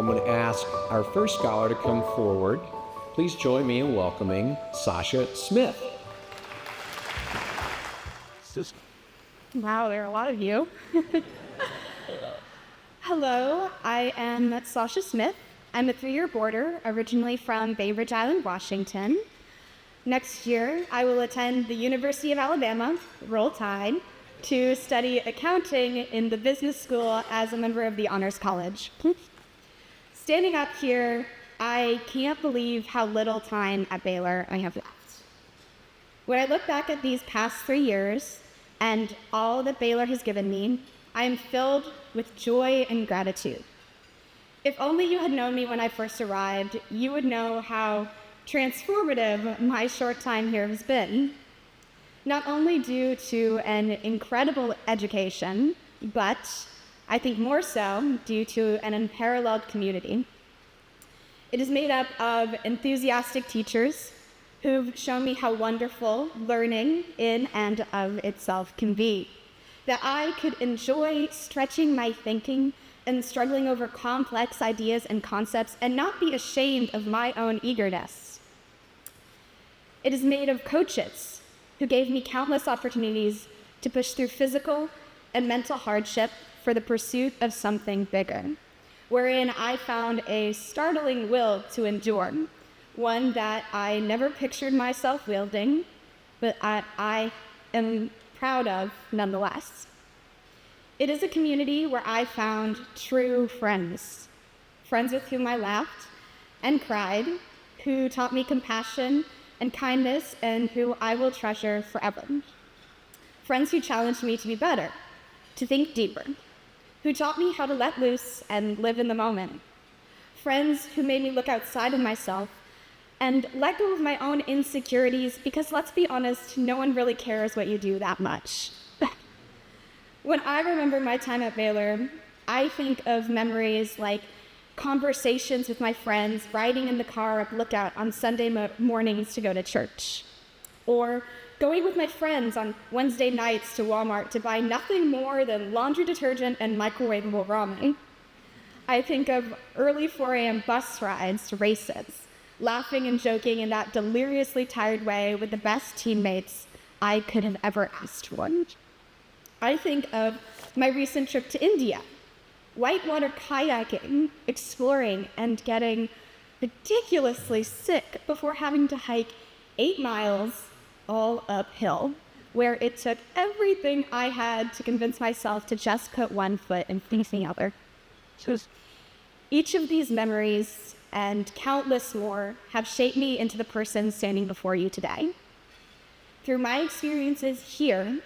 I'm going to ask our first scholar to come forward. Please join me in welcoming Sasha Smith. Wow, there are a lot of you. Hello, I am Sasha Smith. I'm a 3-year boarder, originally from Bay Ridge Island, Washington. Next year, I will attend the University of Alabama, Roll Tide, to study accounting in the business school as a member of the Honors College. Standing up here, I can't believe how little time at Baylor I have left. When I look back at these past 3 years and all that Baylor has given me, I am filled with joy and gratitude. If only you had known me when I first arrived, you would know how transformative my short time here has been. Not only due to an incredible education, but I think more so due to an unparalleled community. It is made up of enthusiastic teachers who've shown me how wonderful learning in and of itself can be, that I could enjoy stretching my thinking and struggling over complex ideas and concepts and not be ashamed of my own eagerness. It is made of coaches who gave me countless opportunities to push through physical and mental hardship for the pursuit of something bigger, wherein I found a startling will to endure, one that I never pictured myself wielding, but I am proud of nonetheless. It is a community where I found true friends, friends with whom I laughed and cried, who taught me compassion and kindness, and who I will treasure forever. Friends who challenged me to be better, to think deeper, who taught me how to let loose and live in the moment. Friends who made me look outside of myself and let go of my own insecurities, because let's be honest, no one really cares what you do that much. When I remember my time at Baylor, I think of memories like conversations with my friends riding in the car up Lookout on Sunday mornings to go to church, or going with my friends on Wednesday nights to Walmart to buy nothing more than laundry detergent and microwavable ramen. I think of early 4 a.m. bus rides to races, laughing and joking in that deliriously tired way with the best teammates I could have ever asked for. I think of my recent trip to India, whitewater kayaking, exploring, and getting ridiculously sick before having to hike 8 miles all uphill, where it took everything I had to convince myself to just put one foot in front of the other. Each of these memories and countless more have shaped me into the person standing before you today. Through my experiences here,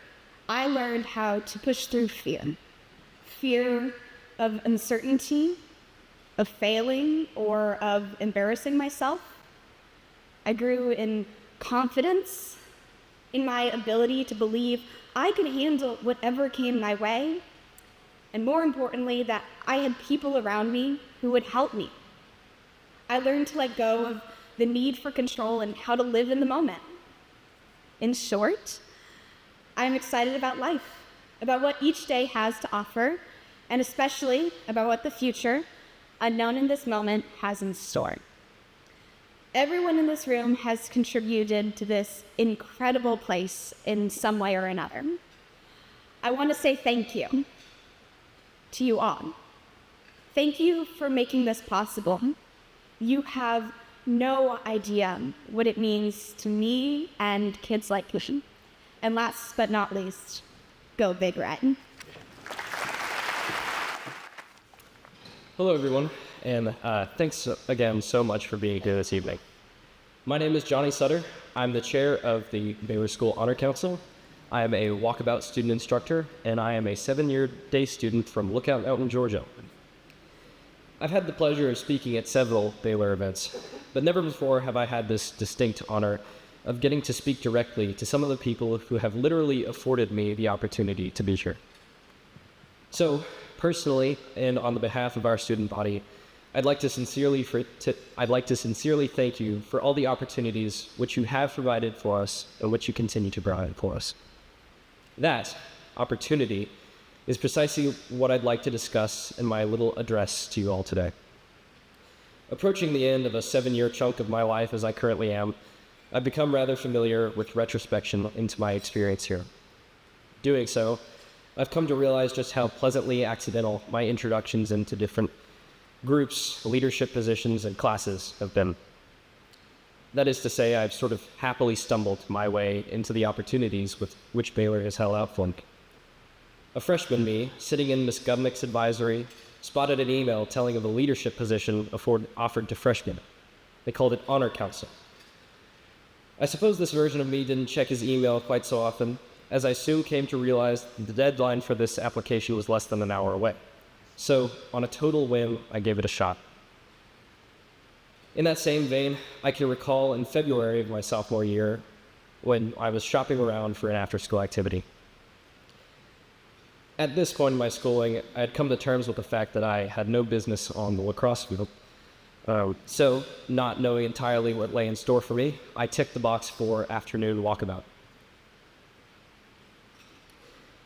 I learned how to push through fear. Fear of uncertainty, of failing, or of embarrassing myself. I grew in confidence, in my ability to believe I could handle whatever came my way, and more importantly, that I had people around me who would help me. I learned to let go of the need for control and how to live in the moment. In short, I'm excited about life, about what each day has to offer, and especially about what the future, unknown in this moment, has in store. Everyone in this room has contributed to this incredible place in some way or another. I want to say thank you to you all. Thank you for making this possible. You have no idea what it means to me and kids like me. And last but not least, go Big Red. Hello, everyone, and thanks again so much for being here this evening. My name is Johnny Sutter. I'm the chair of the Baylor School Honor Council. I am a walkabout student instructor, and I am a 7-year day student from Lookout Mountain, Georgia. I've had the pleasure of speaking at several Baylor events, but never before have I had this distinct honor of getting to speak directly to some of the people who have literally afforded me the opportunity to be here. So, personally, and on the behalf of our student body, I'd like to sincerely thank you for all the opportunities which you have provided for us and which you continue to provide for us. That opportunity is precisely what I'd like to discuss in my little address to you all today. Approaching the end of a 7-year chunk of my life as I currently am, I've become rather familiar with retrospection into my experience here. Doing so, I've come to realize just how pleasantly accidental my introductions into different groups, leadership positions, and classes have been. That is to say, I've sort of happily stumbled my way into the opportunities with which Baylor has held out for me. A freshman me, sitting in Miss Gubnick's advisory, spotted an email telling of a leadership position offered to freshmen. They called it Honor Council. I suppose this version of me didn't check his email quite so often, as I soon came to realize the deadline for this application was less than an hour away. So, on a total whim, I gave it a shot. In that same vein, I can recall in February of my sophomore year when I was shopping around for an after-school activity. At this point in my schooling, I had come to terms with the fact that I had no business on the lacrosse field. So, not knowing entirely what lay in store for me, I ticked the box for afternoon walkabout.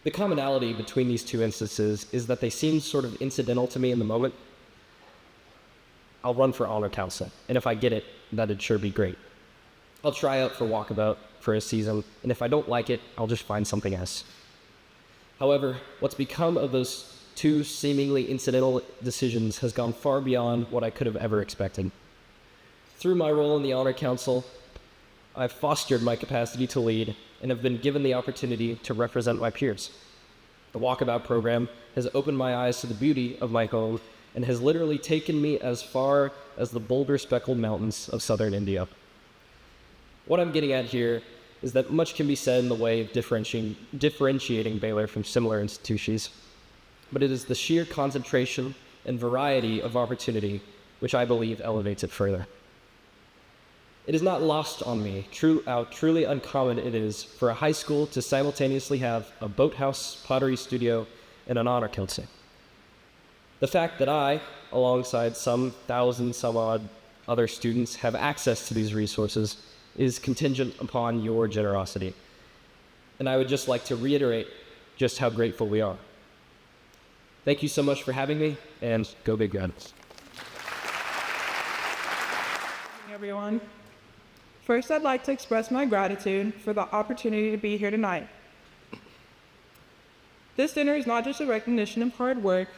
The commonality between these two instances is that they seemed sort of incidental to me in the moment. I'll run for Honor Council, and if I get it, that'd sure be great. I'll try out for walkabout for a season, and if I don't like it, I'll just find something else. However, what's become of those two seemingly incidental decisions has gone far beyond what I could have ever expected. Through my role in the Honor Council, I've fostered my capacity to lead and have been given the opportunity to represent my peers. The Walkabout program has opened my eyes to the beauty of my home and has literally taken me as far as the boulder-speckled mountains of southern India. What I'm getting at here is that much can be said in the way of differentiating Baylor from similar institutions, but it is the sheer concentration and variety of opportunity which I believe elevates it further. It is not lost on me how truly uncommon it is for a high school to simultaneously have a boathouse, pottery studio, and an honor council. The fact that I, alongside some odd other students, have access to these resources is contingent upon your generosity. And I would just like to reiterate just how grateful we are. Thank you so much for having me, and go Big Red. Good morning, everyone. First, I'd like to express my gratitude for the opportunity to be here tonight. This dinner is not just a recognition of hard work,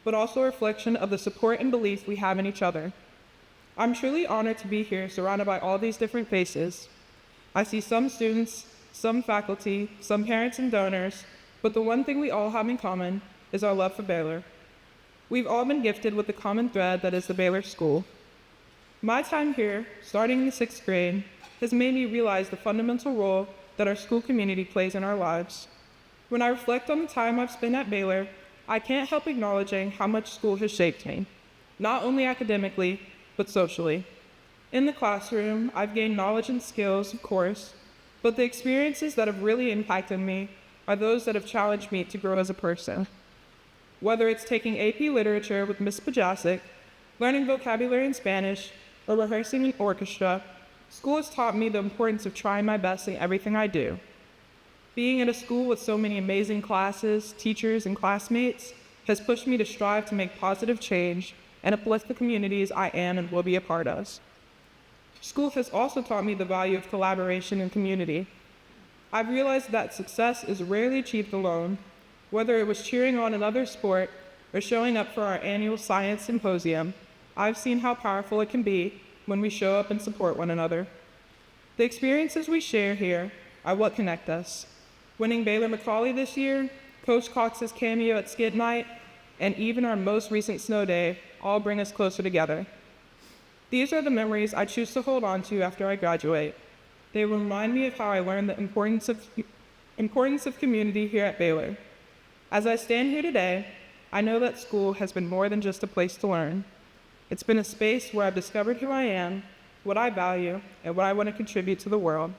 but also a reflection of the support and belief we have in each other. I'm truly honored to be here surrounded by all these different faces. I see some students, some faculty, some parents and donors, but the one thing we all have in common is our love for Baylor. We've all been gifted with the common thread that is the Baylor School. My time here, starting in the 6th grade, has made me realize the fundamental role that our school community plays in our lives. When I reflect on the time I've spent at Baylor, I can't help acknowledging how much school has shaped me, not only academically, but socially. In the classroom, I've gained knowledge and skills, of course, but the experiences that have really impacted me are those that have challenged me to grow as a person. Whether it's taking AP Literature with Miss Pajasic, learning vocabulary in Spanish, or rehearsing in orchestra, school has taught me the importance of trying my best in everything I do. Being at a school with so many amazing classes, teachers, and classmates has pushed me to strive to make positive change and uplift the communities I am and will be a part of. School has also taught me the value of collaboration and community. I've realized that success is rarely achieved alone, whether it was cheering on another sport or showing up for our annual science symposium. I've seen how powerful it can be when we show up and support one another. The experiences we share here are what connect us. Winning Baylor Macaulay this year, Coach Cox's cameo at Skid Night, and even our most recent snow day all bring us closer together. These are the memories I choose to hold on to after I graduate. They remind me of how I learned the importance of community here at Baylor. As I stand here today, I know that school has been more than just a place to learn. It's been a space where I've discovered who I am, what I value, and what I want to contribute to the world.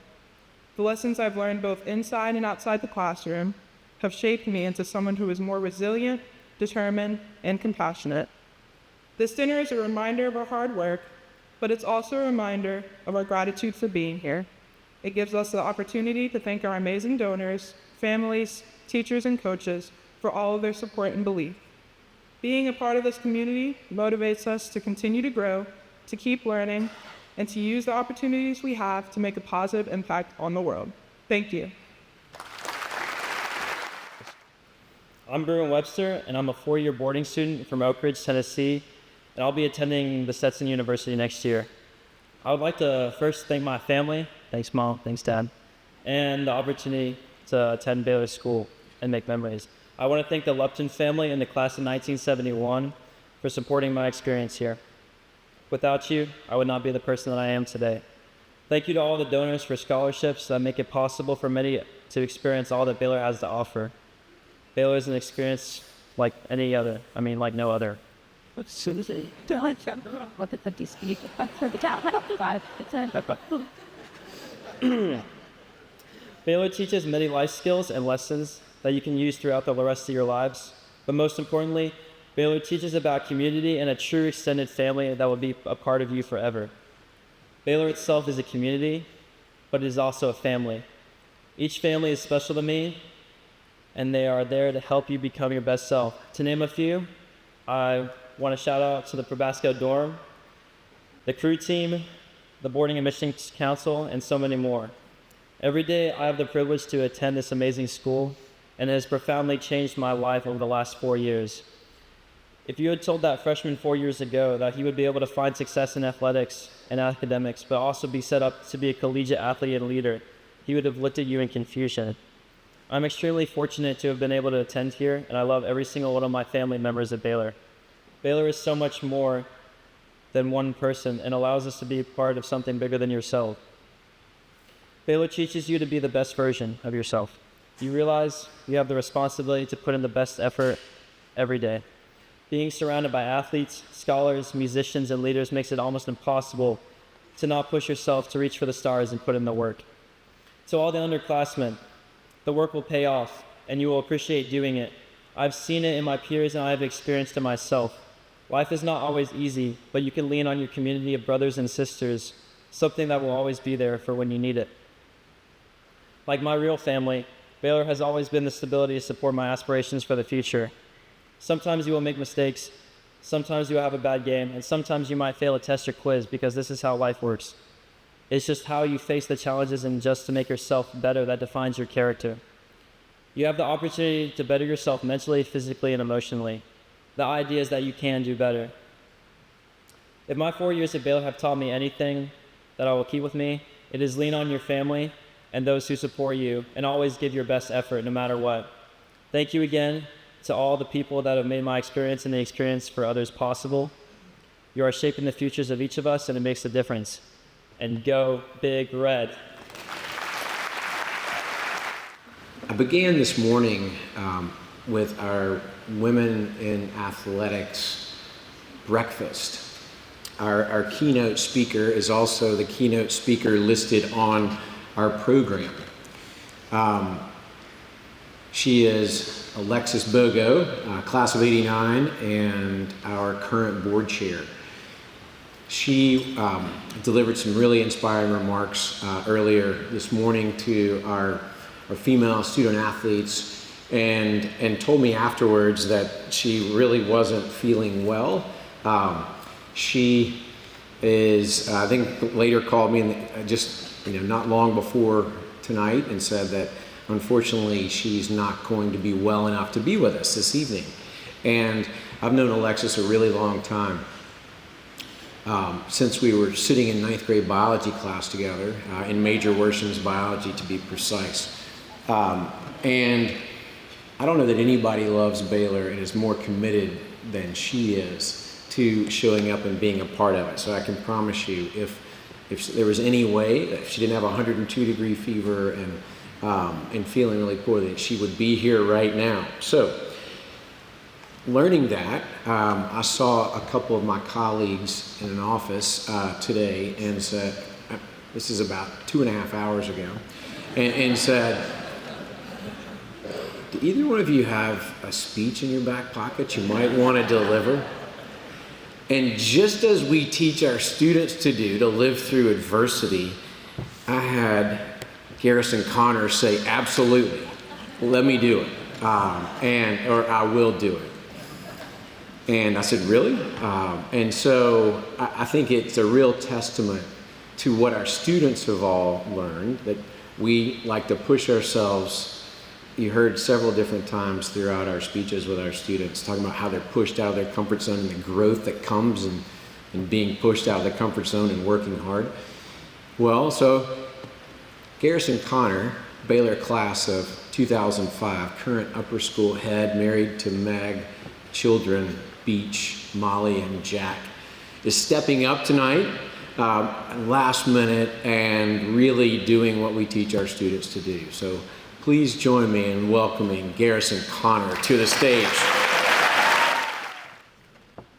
The lessons I've learned both inside and outside the classroom have shaped me into someone who is more resilient, determined, and compassionate. This dinner is a reminder of our hard work, but it's also a reminder of our gratitude for being here. It gives us the opportunity to thank our amazing donors, families, teachers, and coaches for all of their support and belief. Being a part of this community motivates us to continue to grow, to keep learning, and to use the opportunities we have to make a positive impact on the world. Thank you. I'm Bruin Webster, and I'm a four-year boarding student from Oak Ridge, Tennessee, and I'll be attending the Stetson University next year. I would like to first thank my family, thanks Mom, thanks Dad, and the opportunity to attend Baylor School and make memories. I want to thank the Lupton family and the class of 1971 for supporting my experience here. Without you, I would not be the person that I am today. Thank you to all the donors for scholarships that make it possible for many to experience all that Baylor has to offer. Baylor is an experience like any other, like no other. Baylor teaches many life skills and lessons that you can use throughout the rest of your lives. But most importantly, Baylor teaches about community and a true extended family that will be a part of you forever. Baylor itself is a community, but it is also a family. Each family is special to me, and they are there to help you become your best self. To name a few, I want to shout out to the Probasco dorm, the crew team, the Boarding Admissions Council, and so many more. Every day I have the privilege to attend this amazing school, and it has profoundly changed my life over the last 4 years. If you had told that freshman 4 years ago that he would be able to find success in athletics and academics, but also be set up to be a collegiate athlete and leader, he would have looked at you in confusion. I'm extremely fortunate to have been able to attend here, and I love every single one of my family members at Baylor. Baylor is so much more than one person and allows us to be part of something bigger than yourself. Baylor teaches you to be the best version of yourself. You realize you have the responsibility to put in the best effort every day. Being surrounded by athletes, scholars, musicians, and leaders makes it almost impossible to not push yourself to reach for the stars and put in the work. To all the underclassmen, the work will pay off, and you will appreciate doing it. I've seen it in my peers, and I have experienced it myself. Life is not always easy, but you can lean on your community of brothers and sisters, something that will always be there for when you need it. Like my real family, Baylor has always been the stability to support my aspirations for the future. Sometimes you will make mistakes, sometimes you will have a bad game, and sometimes you might fail a test or quiz because this is how life works. It's just how you face the challenges and just to make yourself better that defines your character. You have the opportunity to better yourself mentally, physically, and emotionally. The idea is that you can do better. If my 4 years at Baylor have taught me anything that I will keep with me, it is lean on your family and those who support you, and always give your best effort no matter what. Thank you again to all the people that have made my experience and the experience for others possible. You are shaping the futures of each of us, and it makes a difference. And go Big Red. I began this morning with our Women in Athletics breakfast. Our keynote speaker is also the keynote speaker listed on our program. She is Alexis Bogo, class of '89, and our current board chair. She delivered some really inspiring remarks earlier this morning to our female student athletes, and told me afterwards that she really wasn't feeling well. She is, I think, later called me not long before tonight and said that unfortunately she's not going to be well enough to be with us this evening. And I've known Alexis a really long time. Since we were sitting in 9th grade biology class together, in Major Worsham's biology to be precise. And I don't know that anybody loves Baylor and is more committed than she is to showing up and being a part of it. So I can promise you, if there was any way, if she didn't have a 102-degree fever and feeling really poorly, that she would be here right now. So, learning that, I saw a couple of my colleagues in an office today and said, this is about 2.5 hours ago, and said, do either one of you have a speech in your back pocket you might want to deliver? And just as we teach our students to do, to live through adversity, I had Garrison Connor say, absolutely, let me do it, or I will do it. And I said, really? And so I think it's a real testament to what our students have all learned, that we like to push ourselves. You heard several different times throughout our speeches with our students talking about how they're pushed out of their comfort zone and the growth that comes in being pushed out of the comfort zone and working hard. Well, so Garrison Connor, Baylor class of 2005, current upper school head, married to Meg, children, Beach, Molly, and Jack, is stepping up tonight, last minute, and really doing what we teach our students to do. So please join me in welcoming Garrison Connor to the stage.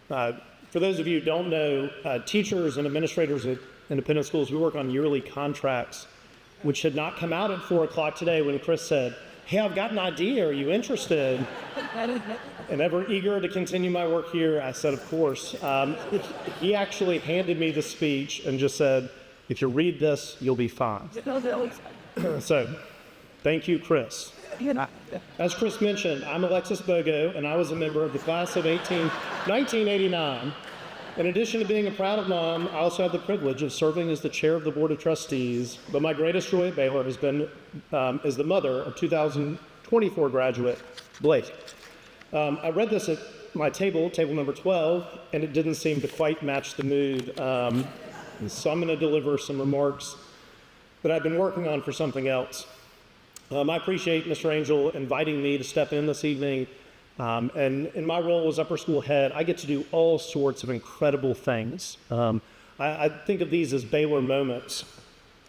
For those of you who don't know, teachers and administrators at independent schools, we work on yearly contracts, which had not come out at 4 o'clock today when Chris said, "Hey, I've got an idea. Are you interested?" And ever eager to continue my work here, I said, of course. He actually handed me the speech and just said, "If you read this, you'll be fine." So, thank you, Chris. As Chris mentioned, I'm Alexis Bogo, and I was a member of the class of 1989. In addition to being a proud mom, I also have the privilege of serving as the chair of the Board of Trustees, but my greatest joy at Baylor has been as the mother of 2024 graduate, Blake. I read this at my table number 12, and it didn't seem to quite match the mood. So I'm going to deliver some remarks that I've been working on for something else. I appreciate Mr. Angel inviting me to step in this evening. And in my role as upper school head, I get to do all sorts of incredible things. I think of these as Baylor moments,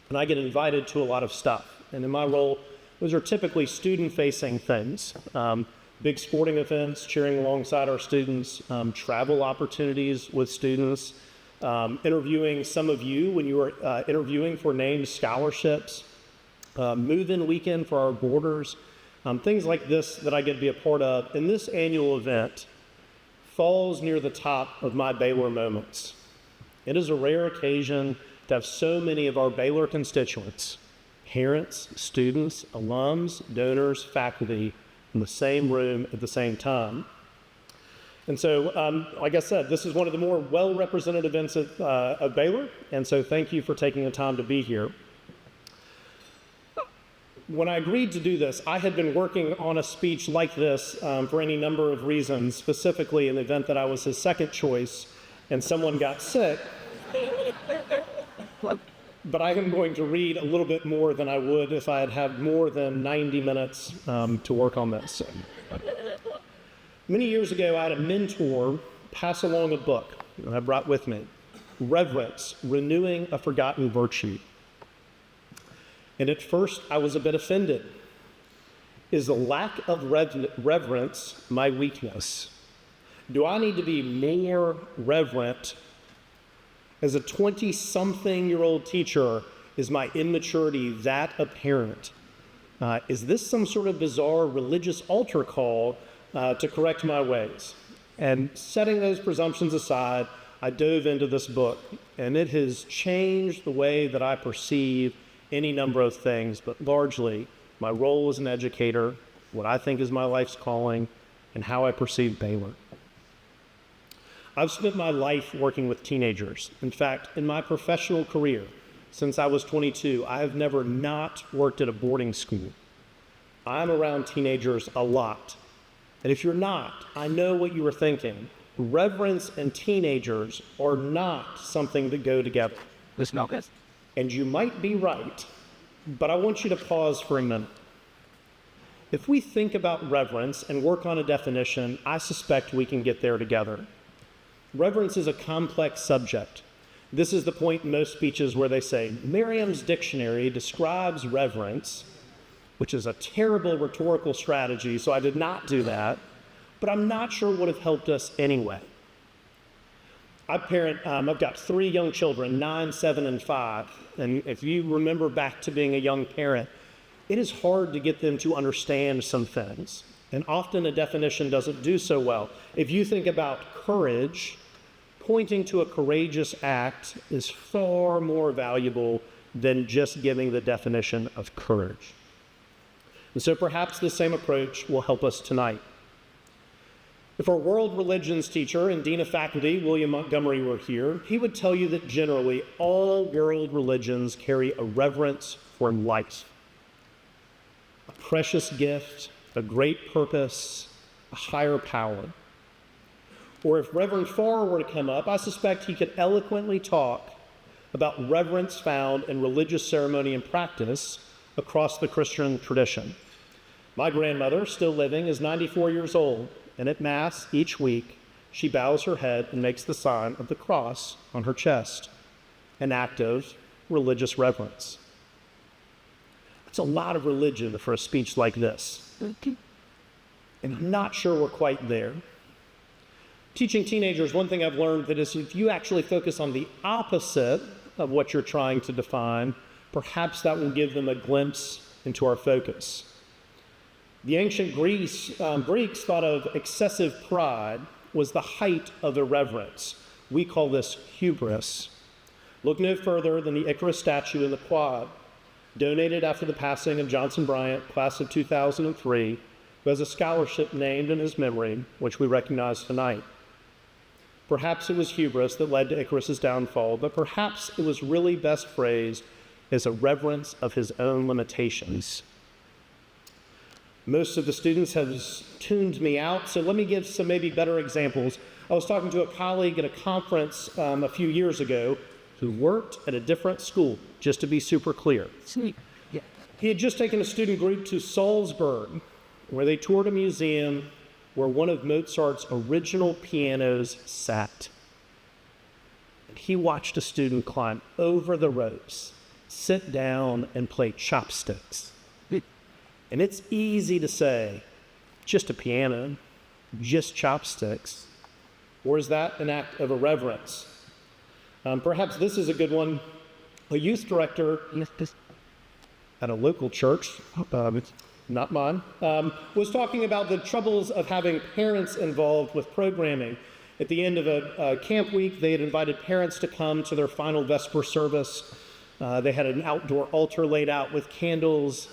and I get invited to a lot of stuff. And in my role, those are typically student-facing things. Big sporting events, cheering alongside our students, travel opportunities with students, interviewing some of you when you were interviewing for named scholarships, move-in weekend for our boarders, things like this that I get to be a part of. And this annual event falls near the top of my Baylor moments. It is a rare occasion to have so many of our Baylor constituents, parents, students, alums, donors, faculty, in the same room at the same time. And so, like I said, this is one of the more well-represented events of Baylor, and so thank you for taking the time to be here. When I agreed to do this, I had been working on a speech like this for any number of reasons, specifically in the event that I was his second choice and someone got sick. But I am going to read a little bit more than I would if I had had more than 90 minutes to work on this. Many years ago, I had a mentor pass along a book that I brought with me, Reverence, Renewing a Forgotten Virtue. And at first, I was a bit offended. Is the lack of reverence my weakness? Do I need to be more reverent? As a 20-something-year-old teacher, is my immaturity that apparent? Is this some sort of bizarre religious altar call to correct my ways? And setting those presumptions aside, I dove into this book, and it has changed the way that I perceive any number of things, but largely my role as an educator, what I think is my life's calling, and how I perceive Baylor. I've spent my life working with teenagers. In fact, in my professional career, since I was 22, I have never not worked at a boarding school. I'm around teenagers a lot. And if you're not, I know what you were thinking. Reverence and teenagers are not something that go together. Listen up. And you might be right, but I want you to pause for a minute. If we think about reverence and work on a definition, I suspect we can get there together. Reverence is a complex subject. This is the point in most speeches where they say, Merriam's dictionary describes reverence, which is a terrible rhetorical strategy, so I did not do that, but I'm not sure it would have helped us anyway. I've got 3 young children, 9, 7, and 5, and if you remember back to being a young parent, it is hard to get them to understand some things, and often a definition doesn't do so well. If you think about courage, pointing to a courageous act is far more valuable than just giving the definition of courage. And so perhaps the same approach will help us tonight. If our world religions teacher and dean of faculty, William Montgomery, were here, he would tell you that generally all world religions carry a reverence for life, a precious gift, a great purpose, a higher power. Or if Reverend Farr were to come up, I suspect he could eloquently talk about reverence found in religious ceremony and practice across the Christian tradition. My grandmother, still living, is 94 years old, and at Mass each week, she bows her head and makes the sign of the cross on her chest, an act of religious reverence. It's a lot of religion for a speech like this. And I'm not sure we're quite there. Teaching teenagers, one thing I've learned that is if you actually focus on the opposite of what you're trying to define, perhaps that will give them a glimpse into our focus. The ancient Greeks thought of excessive pride was the height of irreverence. We call this hubris. Look no further than the Icarus statue in the quad, donated after the passing of Johnson Bryant, class of 2003, who has a scholarship named in his memory, which we recognize tonight. Perhaps it was hubris that led to Icarus's downfall, but perhaps it was really best phrased as a reverence of his own limitations. Most of the students have tuned me out, so let me give some maybe better examples. I was talking to a colleague at a conference a few years ago who worked at a different school, just to be super clear. He had just taken a student group to Salzburg, where they toured a museum where one of Mozart's original pianos sat. And he watched a student climb over the ropes, sit down, and play chopsticks. And it's easy to say, just a piano, just chopsticks. Or is that an act of irreverence? Perhaps this is a good one. A youth director at a local church, not mine, was talking about the troubles of having parents involved with programming. At the end of a camp week, they had invited parents to come to their final Vesper service. They had an outdoor altar laid out with candles,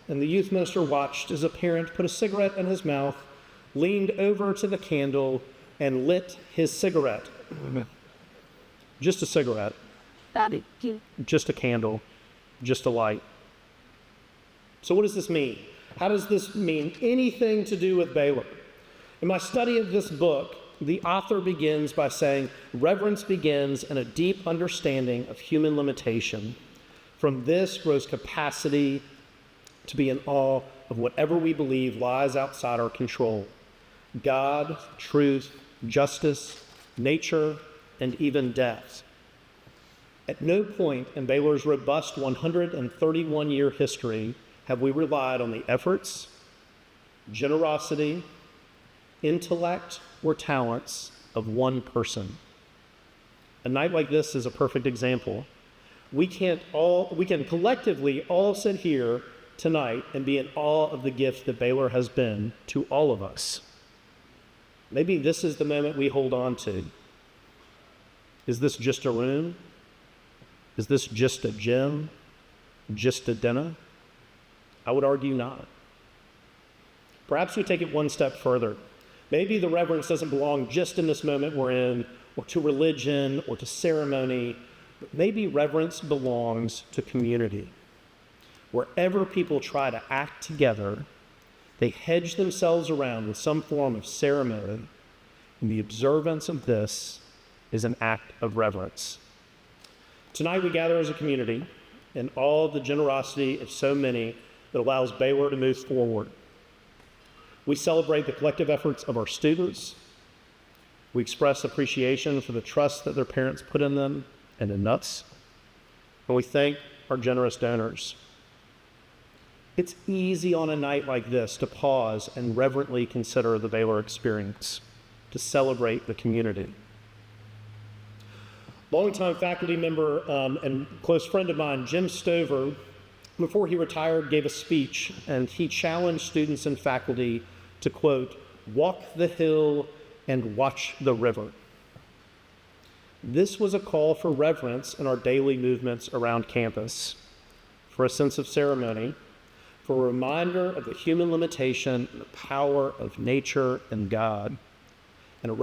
and the youth minister watched as a parent put a cigarette in his mouth, leaned over to the candle, and lit his cigarette. Just a cigarette. Just a candle. Just a light. So what does this mean? How does this mean anything to do with Baylor? In my study of this book, the author begins by saying, reverence begins in a deep understanding of human limitation. From this grows capacity to be in awe of whatever we believe lies outside our control. God, truth, justice, nature, and even death. At no point in Baylor's robust 131-year history have we relied on the efforts, generosity, intellect, or talents of one person. A night like this is a perfect example. We can collectively all sit here tonight and be in awe of the gift that Baylor has been to all of us. Maybe this is the moment we hold on to. Is this just a room? Is this just a gym? Just a dinner? I would argue not. Perhaps we take it one step further. Maybe the reverence doesn't belong just in this moment we're in, or to religion, or to ceremony, but maybe reverence belongs to community. Wherever people try to act together, they hedge themselves around with some form of ceremony, and the observance of this is an act of reverence. Tonight we gather as a community in all the generosity of so many that allows Baylor to move forward. We celebrate the collective efforts of our students. We express appreciation for the trust that their parents put in them and in us. And we thank our generous donors. It's easy on a night like this to pause and reverently consider the Baylor experience, to celebrate the community. Longtime faculty member and close friend of mine, Jim Stover, before he retired, gave a speech, and he challenged students and faculty to, quote, walk the hill and watch the river. This was a call for reverence in our daily movements around campus, for a sense of ceremony, for a reminder of the human limitation and the power of nature and God, and a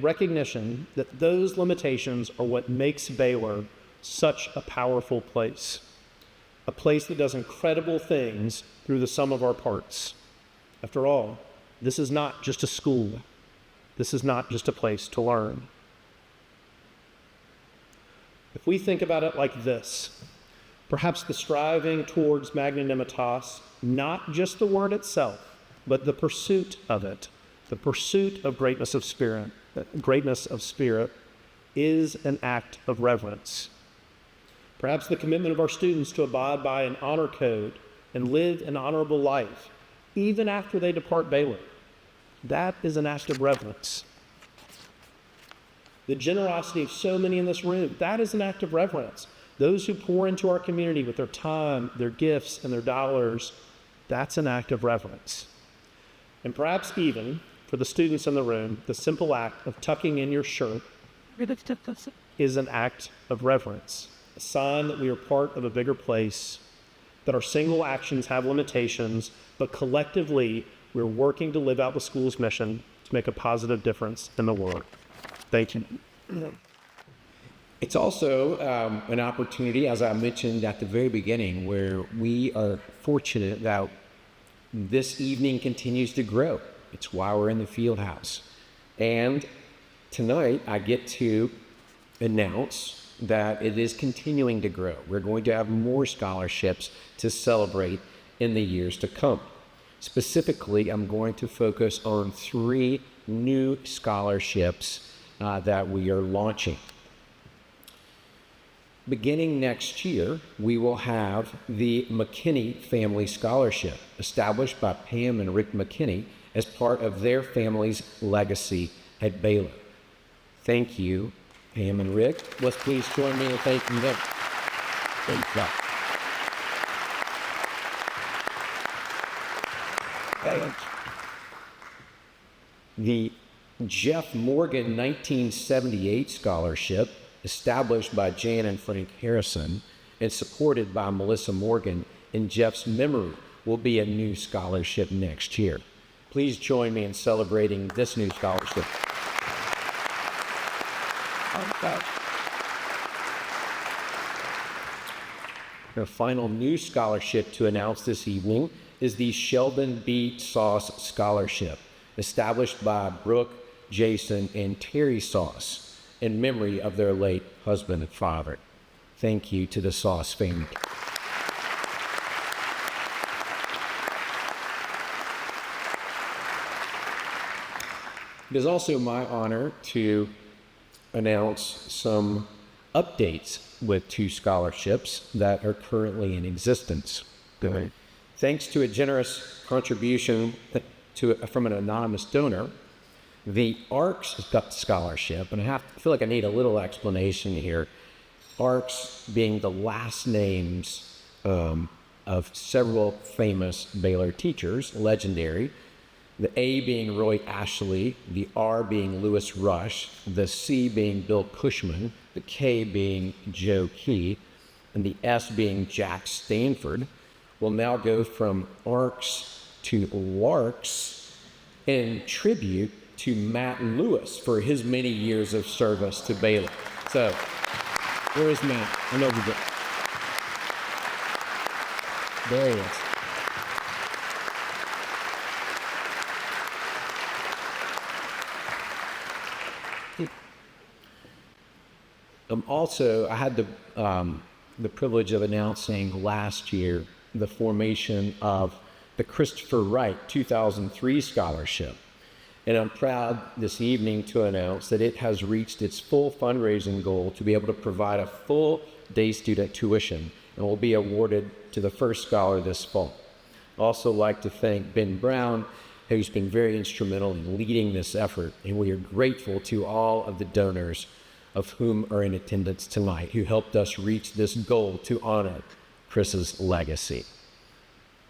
recognition that those limitations are what makes Baylor such a powerful place. A place that does incredible things through the sum of our parts. After all, this is not just a school. This is not just a place to learn. If we think about it like this, perhaps the striving towards magnanimitas, not just the word itself, but the pursuit of it, the pursuit of greatness of spirit, is an act of reverence. Perhaps the commitment of our students to abide by an honor code and live an honorable life, even after they depart Baylor, that is an act of reverence. The generosity of so many in this room, that is an act of reverence. Those who pour into our community with their time, their gifts, and their dollars, that's an act of reverence. And perhaps even, for the students in the room, the simple act of tucking in your shirt is an act of reverence, a sign that we are part of a bigger place, that our single actions have limitations, but collectively we're working to live out the school's mission to make a positive difference in the world. Thank you. It's also an opportunity, as I mentioned at the very beginning, where we are fortunate that this evening continues to grow. It's why we're in the field house. And tonight I get to announce that it is continuing to grow. We're going to have more scholarships to celebrate in the years to come. Specifically, I'm going to focus on 3 new scholarships that we are launching. Beginning next year, we will have the McKinney Family Scholarship, established by Pam and Rick McKinney as part of their family's legacy at Baylor. Thank you, Pam and Rick. Let's please join me in thanking them. Thank you. The Jeff Morgan 1978 Scholarship, established by Jan and Frank Harrison and supported by Melissa Morgan in Jeff's memory, will be a new scholarship next year. Please join me in celebrating this new scholarship. The final new scholarship to announce this evening is the Sheldon B. Sauce Scholarship, established by Brooke, Jason, and Terry Sauce in memory of their late husband and father. Thank you to the Sauce family. It is also my honor to announce some updates with 2 scholarships that are currently in existence. Good. Thanks to a generous contribution from an anonymous donor, the ARCS Scholarship, and I feel like I need a little explanation here. ARCS being the last names of several famous Baylor teachers, legendary. The A being Roy Ashley, the R being Lewis Rush, the C being Bill Cushman, the K being Joe Key, and the S being Jack Stanford, will now go from ARCS to LARCS in tribute to Matt Lewis for his many years of service to Baylor. So, where is Matt? I know he's there. He is. Also, I had the privilege of announcing last year the formation of the Christopher Wright 2003 Scholarship. And I'm proud this evening to announce that it has reached its full fundraising goal to be able to provide a full day student tuition and will be awarded to the first scholar this fall. I'd also like to thank Ben Brown, who's been very instrumental in leading this effort, and we are grateful to all of the donors of whom are in attendance tonight, who helped us reach this goal to honor Chris's legacy.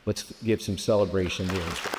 Let's give some celebration here.